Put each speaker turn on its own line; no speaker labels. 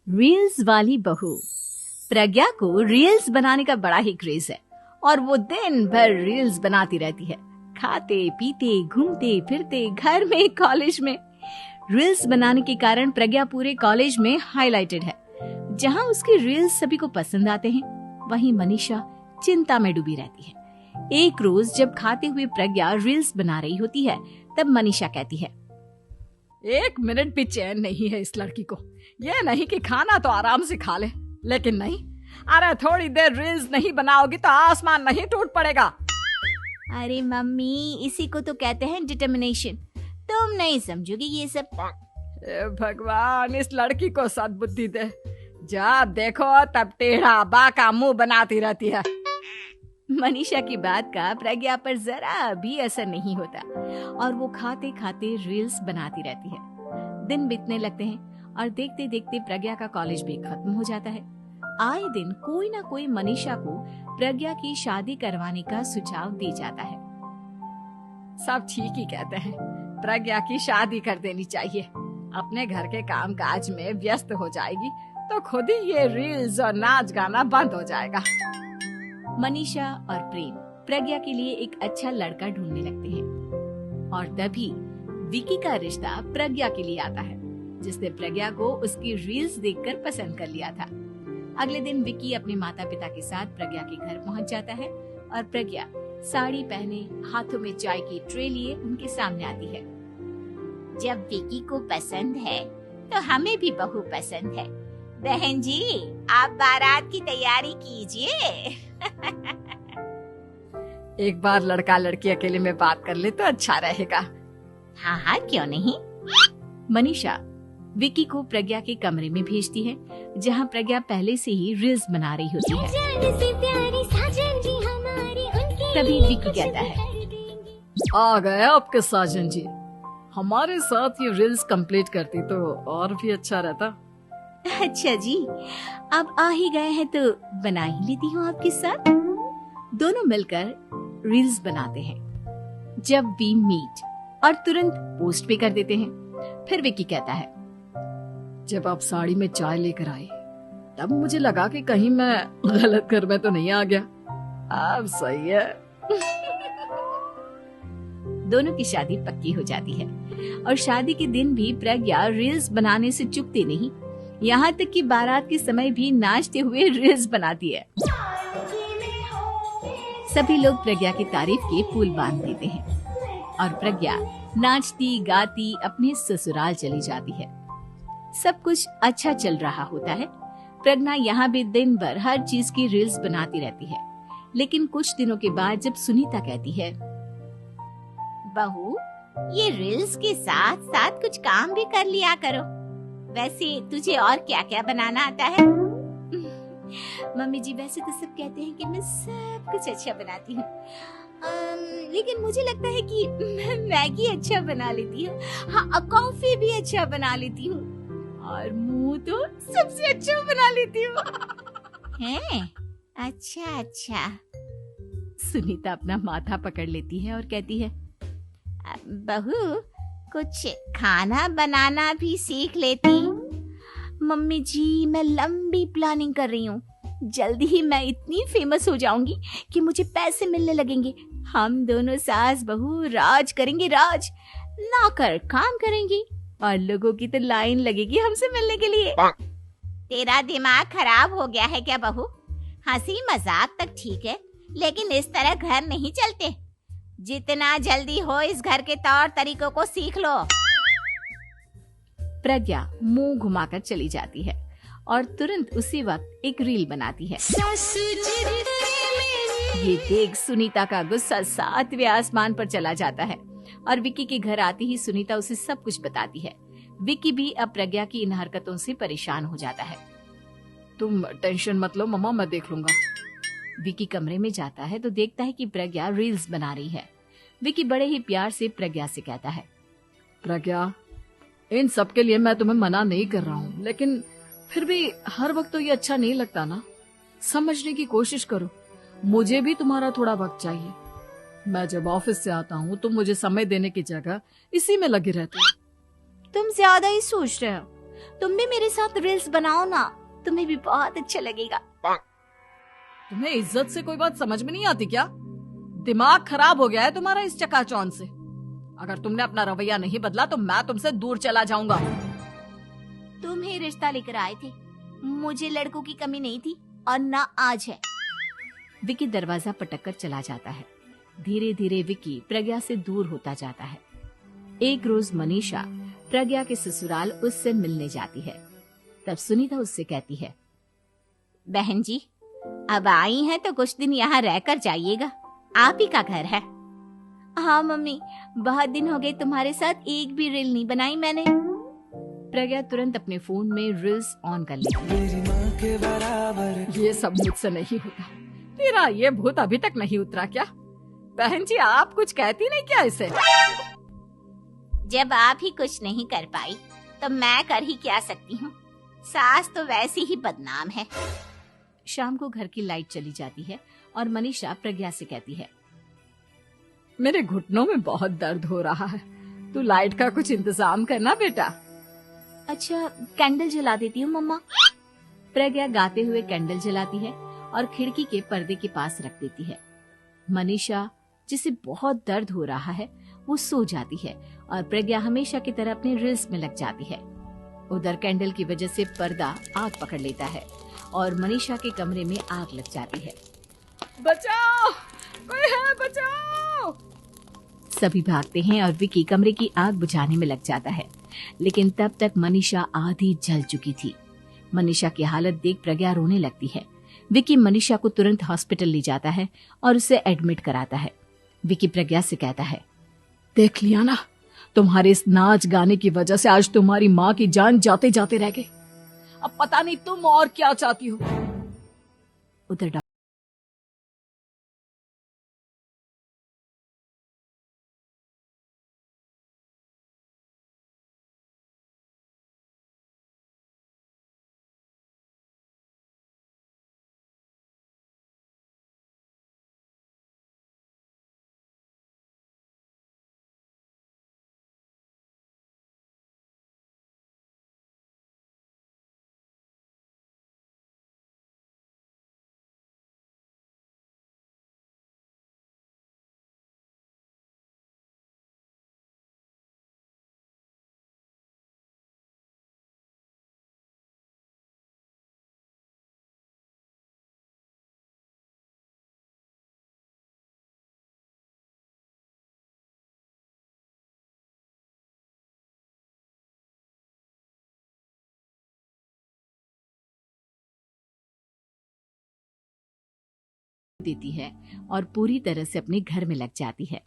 Reels वाली बहू। प्रज्ञा को रील्स बनाने का बड़ा ही क्रेज है और वो दिन भर रील्स बनाती रहती है। खाते पीते घूमते फिरते घर में कॉलेज में रील्स बनाने के कारण प्रज्ञा पूरे कॉलेज में हाईलाइटेड है। जहां उसकी रील्स सभी को पसंद आते हैं, वहीं मनीषा चिंता में डूबी रहती है। एक रोज जब खाते हुए प्रज्ञा रील्स बना रही होती है, तब मनीषा कहती है,
1 मिनट भी चैन नहीं है इस लड़की को। ये नहीं कि खाना तो आराम से खा ले, लेकिन नहीं, अरे थोड़ी देर रील्स नहीं बनाओगी तो आसमान नहीं टूट पड़ेगा।
अरे मम्मी, इसी को तो कहते हैं डिटर्मिनेशन। तुम नहीं समझोगी ये सब।
भगवान, इस लड़की को सद्बुद्धि दे। जब देखो तब टेढ़ा बाका मुंह बनाती रहती है।
मनीषा की बात का प्रज्ञा पर जरा भी असर नहीं होता और वो खाते खाते रील्स बनाती रहती है। दिन बीतने लगते हैं और देखते देखते प्रज्ञा का कॉलेज भी खत्म हो जाता है। आए दिन कोई ना कोई मनीषा को प्रज्ञा की शादी करवाने का सुझाव दे जाता है।
सब ठीक ही कहते हैं, प्रज्ञा की शादी कर देनी चाहिए। अपने घर के काम काज में व्यस्त हो जाएगी तो खुद ही ये रील्स और नाच गाना बंद हो जाएगा।
मनीषा और प्रेम प्रज्ञा के लिए एक अच्छा लड़का ढूंढने लगते हैं और तभी विकी का रिश्ता प्रज्ञा के लिए आता है, जिसने प्रज्ञा को उसकी रील्स देखकर पसंद कर लिया था। अगले दिन विकी अपने माता पिता के साथ प्रज्ञा के घर पहुंच जाता है और प्रज्ञा साड़ी पहने हाथों में चाय की ट्रे लिए उनके सामने आती है।
जब विकी को पसंद है तो हमें भी बहू पसंद है। बहन जी, आप बारात की तैयारी कीजिए।
एक बार लड़का लड़की अकेले में बात कर ले तो अच्छा रहेगा।
हाँ हाँ, क्यों नहीं।
मनीषा विकी को प्रज्ञा के कमरे में भेजती है, जहां प्रज्ञा पहले से ही रील्स बना रही होती है। तभी विकी कहता है,
आ गए आपके साजन जी। हमारे साथ ये रील्स कंप्लीट करती तो और भी अच्छा रहता।
अच्छा जी, अब आ ही गए हैं तो बना ही लेती हूँ आपके साथ। दोनों मिलकर रील्स बनाते हैं। जब वी मीट और तुरंत पोस्ट भी कर देते हैं। फिर विकी कहता है,
जब आप साड़ी में चाय लेकर आए तब मुझे लगा कि कहीं मैं गलत घर में तो नहीं आ गया। अब सही है।
दोनों की शादी पक्की हो जाती है और शादी के दिन भी प्रज्ञा रील्स बनाने से चूकती नहीं। यहाँ तक कि बारात के समय भी नाचते हुए रील्स बनाती है। सभी लोग प्रज्ञा की तारीफ के पुल बांध देते हैं और प्रज्ञा नाचती गाती अपने ससुराल चली जाती है। सब कुछ अच्छा चल रहा होता है। प्रज्ञा यहाँ भी दिन भर हर चीज की रील्स बनाती रहती है। लेकिन कुछ दिनों के बाद जब सुनीता कहती है,
बहू, ये रील्स के साथ साथ कुछ काम भी कर लिया करो। वैसे तुझे और क्या क्या बनाना आता है?
मम्मी जी, वैसे तो सब कहते हैं कि मैं सब कुछ अच्छा बनाती हूँ, लेकिन मुझे लगता है कि मैं मैगी अच्छा बना लेती हूँ। हाँ, कॉफी भी अच्छा बना लेती हूँ और मुंह तो सबसे अच्छा बना लेती हूँ।
हैं? अच्छा अच्छा।
सुनीता अपना माथा पकड़ लेती है और कहती है,
बहू, कुछ खाना बनाना भी सीख लेती।
मम्मी जी, मैं लंबी प्लानिंग कर रही हूँ। जल्दी ही मैं इतनी फेमस हो जाऊंगी कि मुझे पैसे मिलने लगेंगे। हम दोनों सास बहू राज करेंगे, राज नौकर काम करेंगे और लोगों की तो लाइन लगेगी हमसे मिलने के लिए।
तेरा दिमाग खराब हो गया है क्या बहू? हंसी मजाक तक ठीक है, लेकिन इस तरह घर नहीं चलते। जितना जल्दी हो इस घर के तौर तरीकों को सीख लो।
प्रज्ञा मुंह घुमाकर चली जाती है और तुरंत उसी वक्त एक रील बनाती है। ये देख सुनीता का गुस्सा 7वें आसमान पर चला जाता है और विकी के घर आती ही सुनीता उसे सब कुछ बताती है। विकी भी अब प्रज्ञा की इन हरकतों से परेशान हो जाता है।
तुम टेंशन मत लो मम्मा, मैं देख लूंगा।
विकी कमरे में जाता है तो देखता है कि प्रज्ञा रील्स बना रही है। विकी बड़े ही प्यार से प्रज्ञा से कहता है,
प्रज्ञा, इन सब के लिए मैं तुम्हें मना नहीं कर रहा हूँ, लेकिन फिर भी हर वक्त तो ये अच्छा नहीं लगता ना। समझने की कोशिश करो, मुझे भी तुम्हारा थोड़ा वक्त चाहिए। मैं जब ऑफिस से आता हूँ तो मुझे समय देने की जगह इसी में लगी रहती है।
तुम ज्यादा ही सोच रहे हो। तुम भी मेरे साथ रील्स बनाओ ना, तुम्हें भी बहुत अच्छा लगेगा।
तुम्हें इज्जत से कोई बात समझ में नहीं आती क्या? दिमाग खराब हो गया है तुम्हारा इस चकाचौंध से। अगर तुमने अपना रवैया नहीं बदला तो मैं तुमसे दूर चला जाऊंगा।
तुम ही रिश्ता लेकर आए थे, मुझे लड़कों की कमी नहीं थी और ना आज है।
विकी दरवाजा पटककर चला जाता है। धीरे धीरे विकी प्रज्ञा से दूर होता जाता है। एक रोज मनीषा प्रज्ञा के ससुराल उससे मिलने जाती है। तब सुनीता उससे कहती है,
बहन जी, अब आई हैं तो कुछ दिन यहाँ रहकर जाइएगा, आप ही का घर है।
हाँ मम्मी, बहुत दिन हो गए तुम्हारे साथ एक भी रील नहीं बनाई मैंने। प्रज्ञा तुरंत अपने फोन में रील्स ऑन कर लेती है।
ये सब मुझसे नहीं होता। तेरा ये भूत अभी तक नहीं उतरा क्या? बहन जी, आप कुछ कहती नहीं क्या इसे?
जब आप ही कुछ नहीं कर पाई तो मैं कर ही क्या सकती हूँ। सास तो वैसी ही बदनाम है।
शाम को घर की लाइट चली जाती है और मनीषा प्रज्ञा से कहती है,
मेरे घुटनों में बहुत दर्द हो रहा है, तू लाइट का कुछ इंतजाम करना बेटा।
अच्छा, कैंडल जला देती हूँ मम्मा। प्रज्ञा गाते हुए कैंडल जलाती है और खिड़की के पर्दे के पास रख देती है। मनीषा, जिसे बहुत दर्द हो रहा है, वो सो जाती है और प्रज्ञा हमेशा की तरह अपने रील्स में लग जाती है। उधर कैंडल की वजह से पर्दा आग पकड़ लेता है और मनीषा के कमरे में आग लग जाती है।
बचाओ, कोई है, बचाओ।
सभी भागते हैं और विकी कमरे की आग बुझाने में लग जाता है, लेकिन तब तक मनीषा आधी जल चुकी थी। मनीषा की हालत देख प्रज्ञा रोने लगती है। विकी मनीषा को तुरंत हॉस्पिटल ले जाता है और उसे एडमिट कराता है। विकी प्रज्ञा से कहता है,
देख लिया ना, तुम्हारे इस नाच गाने की वजह से आज तुम्हारी माँ की जान जाते जाते रह गई। अब पता नहीं तुम और क्या चाहती हो।
उधर देती है और पूरी तरह से अपने घर में लग जाती है।